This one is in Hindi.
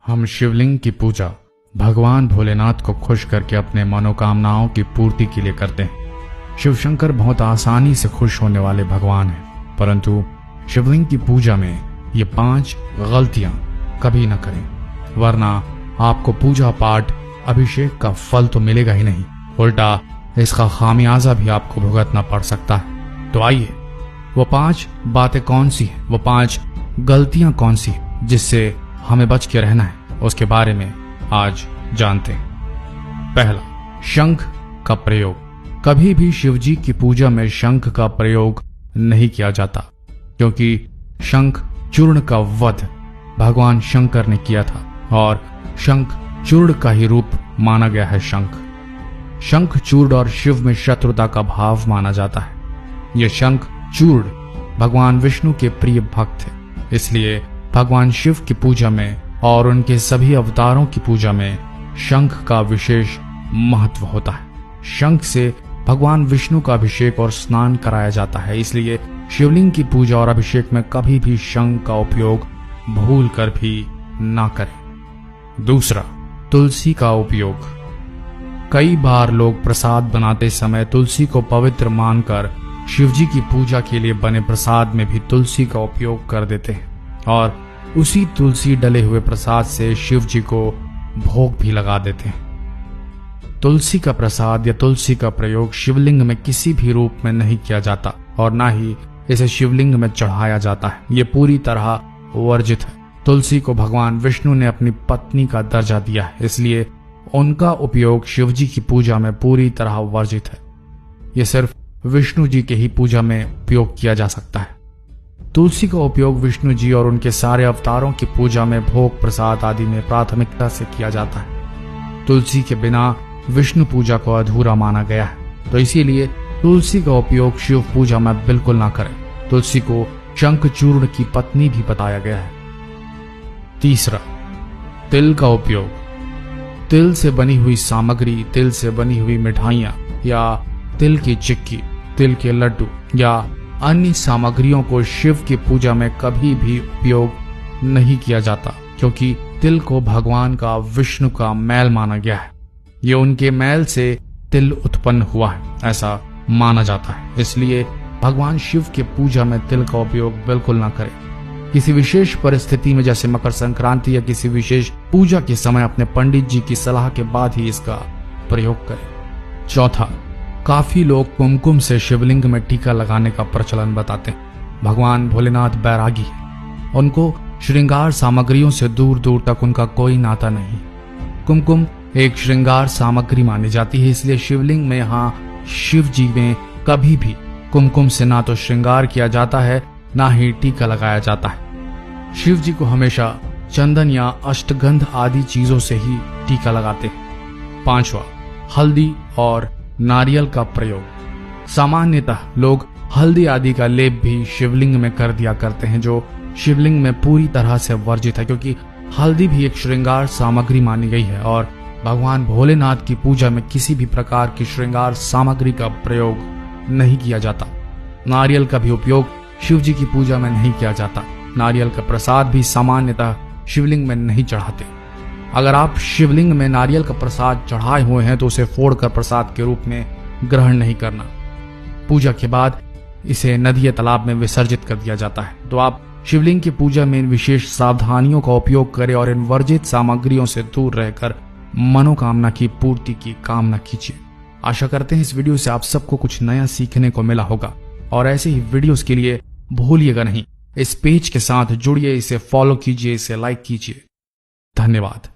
हम शिवलिंग की पूजा भगवान भोलेनाथ को खुश करके अपने मनोकामनाओं की पूर्ति के लिए करते हैं। शिव शंकर बहुत आसानी से खुश होने वाले भगवान हैं, परंतु शिवलिंग की पूजा में ये 5 गलतियां कभी न करें, वरना आपको पूजा पाठ अभिषेक का फल तो मिलेगा ही नहीं, उल्टा इसका खामियाजा भी आपको भुगतना पड़ सकता है। तो आइए वो 5 बातें कौन सी हैं, वो 5 गलतियां कौन सी हैं जिससे हमें बच के रहना है, उसके बारे में आज जानते हैं। पहला, शंख का प्रयोग। कभी भी शिवजी की पूजा में शंख का प्रयोग नहीं किया जाता, क्योंकि शंख चूर्ण का वध भगवान शंकर ने किया था और शंख चूर्ण का ही रूप माना गया है। शंख चूर्ण और शिव में शत्रुता का भाव माना जाता है। यह शंख चूर्ण भगवान विष्णु के प्रिय भक्त थे, इसलिए भगवान शिव की पूजा में और उनके सभी अवतारों की पूजा में शंख का विशेष महत्व होता है। शंख से भगवान विष्णु का अभिषेक और स्नान कराया जाता है, इसलिए शिवलिंग की पूजा और अभिषेक में कभी भी शंख का उपयोग भूल कर भी ना करें। दूसरा, तुलसी का उपयोग। कई बार लोग प्रसाद बनाते समय तुलसी को पवित्र मानकर शिवजी की पूजा के लिए बने प्रसाद में भी तुलसी का उपयोग कर देते हैं और उसी तुलसी डले हुए प्रसाद से शिव जी को भोग भी लगा देते हैं। तुलसी का प्रसाद या तुलसी का प्रयोग शिवलिंग में किसी भी रूप में नहीं किया जाता और ना ही इसे शिवलिंग में चढ़ाया जाता है। ये पूरी तरह वर्जित है। तुलसी को भगवान विष्णु ने अपनी पत्नी का दर्जा दिया है, इसलिए उनका उपयोग शिवजी की पूजा में पूरी तरह वर्जित है। ये सिर्फ विष्णु जी के ही पूजा में उपयोग किया जा सकता है। तुलसी का उपयोग विष्णु जी और उनके सारे अवतारों की पूजा में भोग प्रसाद आदि में प्राथमिकता से किया जाता है। तुलसी के बिना विष्णु पूजा को अधूरा माना गया है, तो इसीलिए तुलसी का उपयोग शिव पूजा में बिल्कुल ना करें। तुलसी को शंख चूर्ण की पत्नी भी बताया गया है। तीसरा, तिल का उपयोग। तिल से बनी हुई सामग्री, तिल से बनी हुई मिठाइयां या तिल की चिक्की, तिल के लड्डू या अन्य सामग्रियों को शिव की पूजा में कभी भी उपयोग नहीं किया जाता, क्योंकि तिल को भगवान का विष्णु का मैल माना गया है। ये उनके मैल से तिल उत्पन्न हुआ है, ऐसा माना जाता है, इसलिए भगवान शिव के पूजा में तिल का उपयोग बिल्कुल ना करें। किसी विशेष परिस्थिति में जैसे मकर संक्रांति या किसी विशेष पूजा के समय अपने पंडित जी की सलाह के बाद ही इसका प्रयोग करें। चौथा, काफी लोग कुमकुम से शिवलिंग में टीका लगाने का प्रचलन बताते हैं। भगवान भोलेनाथ बैरागी हैं, उनको श्रृंगार सामग्रियों से दूर दूर तक उनका कोई नाता नहीं। कुमकुम एक श्रृंगार सामग्री मानी जाती है, इसलिए शिवलिंग में यहाँ शिव जी में कभी भी कुमकुम से ना तो श्रृंगार किया जाता है, ना ही टीका लगाया जाता है। शिव जी को हमेशा चंदन या अष्टगंध आदि चीजों से ही टीका लगाते हैं। पांचवा, हल्दी और नारियल का प्रयोग। सामान्यतः लोग हल्दी आदि का लेप भी शिवलिंग में कर दिया करते हैं, जो शिवलिंग में पूरी तरह से वर्जित है, क्योंकि हल्दी भी एक श्रृंगार सामग्री मानी गई है और भगवान भोलेनाथ की पूजा में किसी भी प्रकार की श्रृंगार सामग्री का प्रयोग नहीं किया जाता। नारियल का भी उपयोग शिव जी की पूजा में नहीं किया जाता। नारियल का प्रसाद भी सामान्यतः शिवलिंग में नहीं चढ़ाते। अगर आप शिवलिंग में नारियल का प्रसाद चढ़ाए हुए हैं तो उसे फोड़कर प्रसाद के रूप में ग्रहण नहीं करना। पूजा के बाद इसे नदी या तालाब में विसर्जित कर दिया जाता है। तो आप शिवलिंग की पूजा में इन विशेष सावधानियों का उपयोग करें और इन वर्जित सामग्रियों से दूर रहकर मनोकामना की पूर्ति की कामना कीजिए। आशा करते हैं इस वीडियो से आप सबको कुछ नया सीखने को मिला होगा और ऐसे ही वीडियोस के लिए भूलिएगा नहीं, इस पेज के साथ जुड़िए, इसे फॉलो कीजिए, इसे लाइक कीजिए। धन्यवाद।